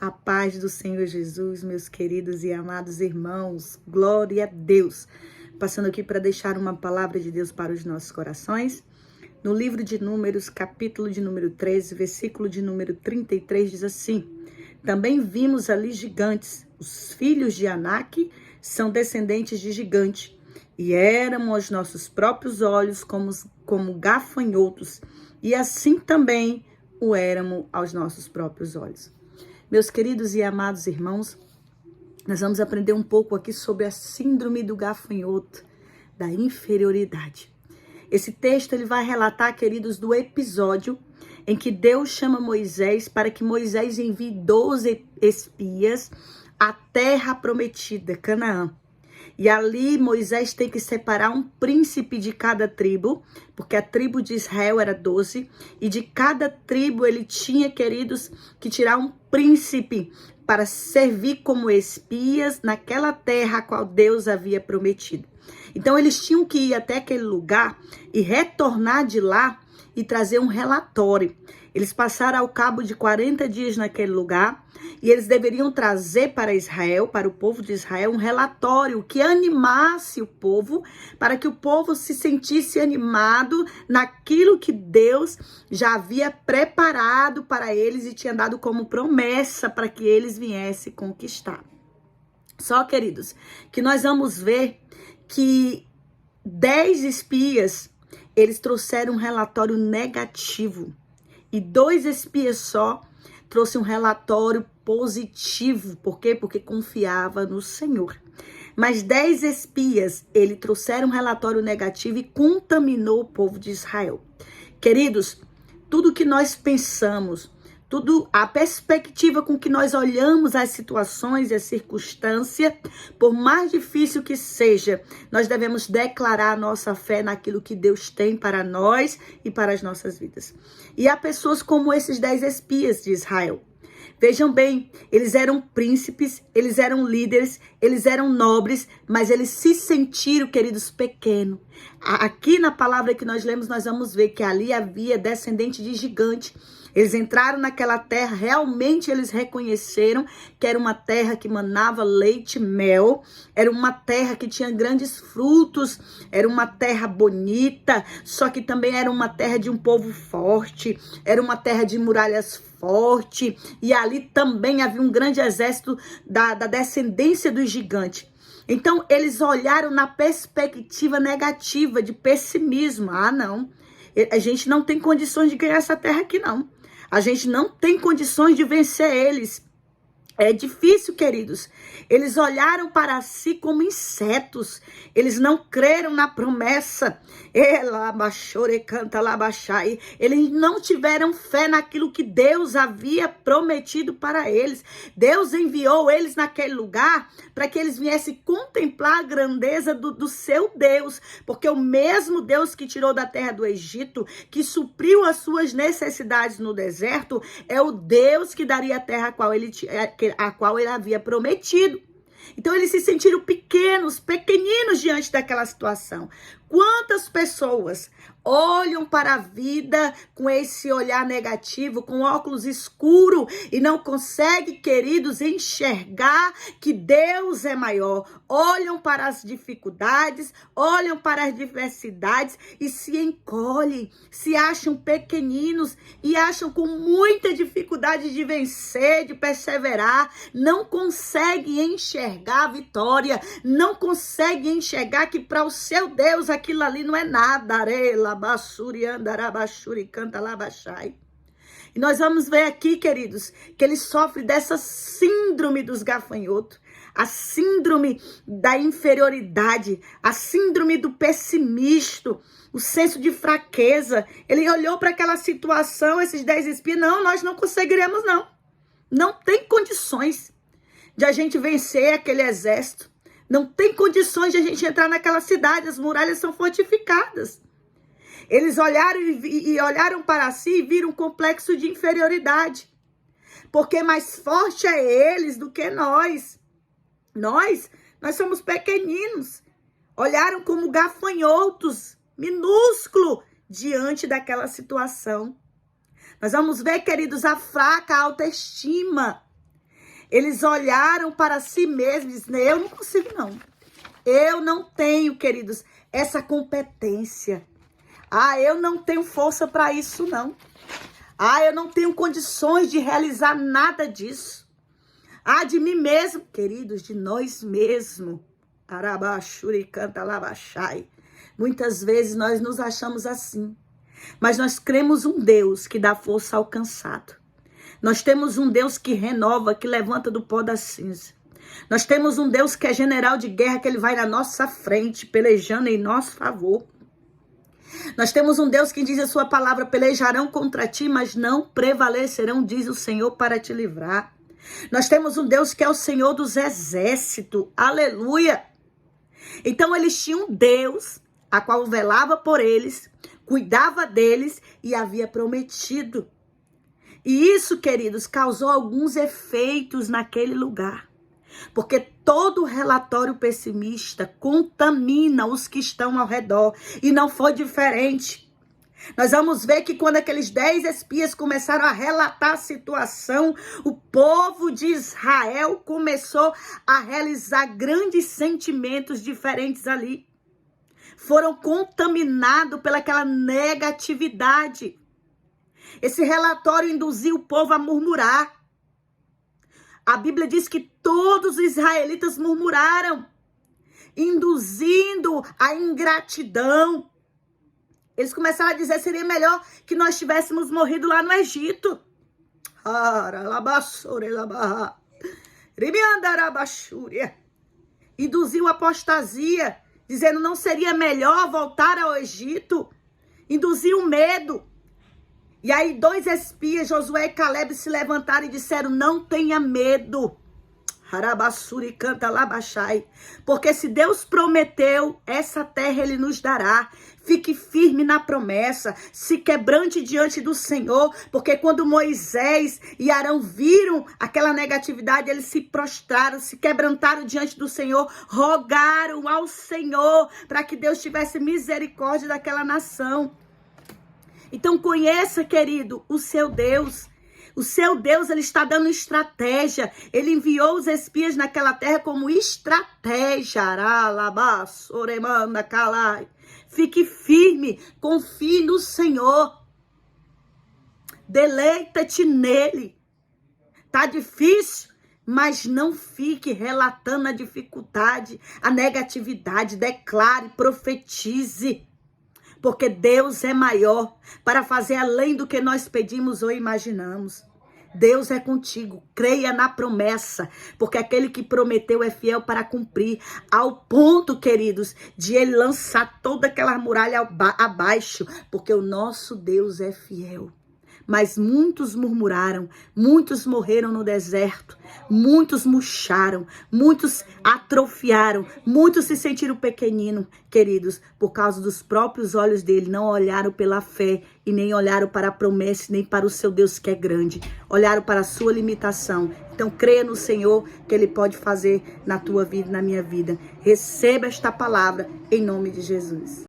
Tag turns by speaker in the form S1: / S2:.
S1: A paz do Senhor Jesus, meus queridos e amados irmãos, glória a Deus. Passando aqui para deixar uma palavra de Deus para os nossos corações. No livro de Números, capítulo de número 13, versículo de número 33, diz assim: Também vimos ali gigantes, os filhos de Anak são descendentes de gigante, e éramos aos nossos próprios olhos como gafanhotos, e assim também o éramos aos nossos próprios olhos. Meus queridos e amados irmãos, nós vamos aprender um pouco aqui sobre a síndrome do gafanhoto, da inferioridade. Esse texto ele vai relatar, queridos, do episódio em que Deus chama Moisés para que Moisés envie 12 espias à terra prometida, Canaã. E ali Moisés tem que separar um príncipe de cada tribo, porque a tribo de Israel era 12, e de cada tribo ele tinha, queridos, que tirar um príncipe para servir como espias naquela terra a qual Deus havia prometido. Então eles tinham que ir até aquele lugar e retornar de lá e trazer um relatório. Eles passaram ao cabo de 40 dias naquele lugar e eles deveriam trazer para Israel, para o povo de Israel, um relatório que animasse o povo, para que o povo se sentisse animado naquilo que Deus já havia preparado para eles e tinha dado como promessa para que eles viessem conquistar. Só, queridos, que nós vamos ver que 10 espias, eles trouxeram um relatório negativo. E 2 espias só trouxe um relatório positivo. Por quê? Porque confiava no Senhor. Mas 10 espias, eles trouxeram um relatório negativo e contaminou o povo de Israel. Queridos, tudo que nós pensamos, a perspectiva com que nós olhamos as situações e as circunstâncias, por mais difícil que seja, nós devemos declarar a nossa fé naquilo que Deus tem para nós e para as nossas vidas. E há pessoas como esses 10 espias de Israel. Vejam bem, eles eram príncipes, eles eram líderes, eles eram nobres, mas eles se sentiram, queridos, pequenos. Aqui na palavra que nós lemos, nós vamos ver que ali havia descendente de gigante. Eles entraram naquela terra, realmente eles reconheceram que era uma terra que manava leite e mel, era uma terra que tinha grandes frutos, era uma terra bonita, só que também era uma terra de um povo forte, era uma terra de muralhas fortes, e ali também havia um grande exército da descendência dos gigantes. Então, eles olharam na perspectiva negativa, de pessimismo. Ah, não, a gente não tem condições de ganhar essa terra aqui, não. A gente não tem condições de vencer eles. É difícil, queridos. Eles olharam para si como insetos. Eles não creram na promessa. Eles não tiveram fé naquilo que Deus havia prometido para eles. Deus enviou eles naquele lugar para que eles viessem contemplar a grandeza do seu Deus. Porque o mesmo Deus que tirou da terra do Egito, que supriu as suas necessidades no deserto, é o Deus que daria a terra a qual ele havia prometido. Então eles se sentiram pequeninos diante daquela situação. Quantas pessoas olham para a vida com esse olhar negativo, com óculos escuros e não conseguem, queridos, enxergar que Deus é maior. Olham para as dificuldades, olham para as diversidades e se encolhem, se acham pequeninos e acham com muita dificuldade de vencer, de perseverar, não conseguem enxergar a vitória, não conseguem enxergar que para o seu Deus aquilo ali não é nada. E nós vamos ver aqui, queridos, que ele sofre dessa síndrome dos gafanhotos, a síndrome da inferioridade, a síndrome do pessimismo, o senso de fraqueza. Ele olhou para aquela situação, esses 10 espias, não, nós não conseguiremos, não. Não tem condições de a gente vencer aquele exército. Não tem condições de a gente entrar naquela cidade, as muralhas são fortificadas. Eles olharam e olharam para si e viram um complexo de inferioridade. Porque mais forte é eles do que nós. Nós somos pequeninos. Olharam como gafanhotos, minúsculos, diante daquela situação. Nós vamos ver, queridos, a fraca autoestima. Eles olharam para si mesmos e disseram, eu não consigo não. Eu não tenho, queridos, essa competência. Eu não tenho força para isso não. Eu não tenho condições de realizar nada disso. De mim mesmo, queridos, de nós mesmos. Arabaxuri canta labaxai. Muitas vezes nós nos achamos assim. Mas nós cremos um Deus que dá força ao cansado. Nós temos um Deus que renova, que levanta do pó da cinza. Nós temos um Deus que é general de guerra, que ele vai na nossa frente, pelejando em nosso favor. Nós temos um Deus que diz a sua palavra, pelejarão contra ti, mas não prevalecerão, diz o Senhor, para te livrar. Nós temos um Deus que é o Senhor dos exércitos, aleluia. Então eles tinham um Deus, a qual velava por eles, cuidava deles e havia prometido. E isso, queridos, causou alguns efeitos naquele lugar. Porque todo relatório pessimista contamina os que estão ao redor. E não foi diferente. Nós vamos ver que quando aqueles 10 espias começaram a relatar a situação, o povo de Israel começou a realizar grandes sentimentos diferentes ali. Foram contaminados pelaquela negatividade. Esse relatório induziu o povo a murmurar. A Bíblia diz que todos os israelitas murmuraram, induzindo a ingratidão. Eles começaram a dizer, seria melhor que nós tivéssemos morrido lá no Egito. Induziu a apostasia, dizendo, não seria melhor voltar ao Egito? Induziu medo. E aí 2 espias, Josué e Caleb, se levantaram e disseram, não tenha medo. Harabassuri canta labaxai. Porque se Deus prometeu, essa terra ele nos dará. Fique firme na promessa, se quebrante diante do Senhor. Porque quando Moisés e Arão viram aquela negatividade, eles se prostraram, se quebrantaram diante do Senhor, rogaram ao Senhor para que Deus tivesse misericórdia daquela nação. Então conheça, querido, o seu Deus. O seu Deus, ele está dando estratégia. Ele enviou os espias naquela terra como estratégia. Fique firme, confie no Senhor. Deleita-te nele. Tá difícil? Mas não fique relatando a dificuldade, a negatividade. Declare, profetize. Porque Deus é maior para fazer além do que nós pedimos ou imaginamos. Deus é contigo, creia na promessa, porque aquele que prometeu é fiel para cumprir, ao ponto, queridos, de ele lançar toda aquela muralha abaixo, porque o nosso Deus é fiel. Mas muitos murmuraram, muitos morreram no deserto, muitos murcharam, muitos atrofiaram, muitos se sentiram pequeninos, queridos, por causa dos próprios olhos dele. Não olharam pela fé e nem olharam para a promessa, nem para o seu Deus que é grande. Olharam para a sua limitação. Então creia no Senhor que ele pode fazer na tua vida e na minha vida. Receba esta palavra em nome de Jesus.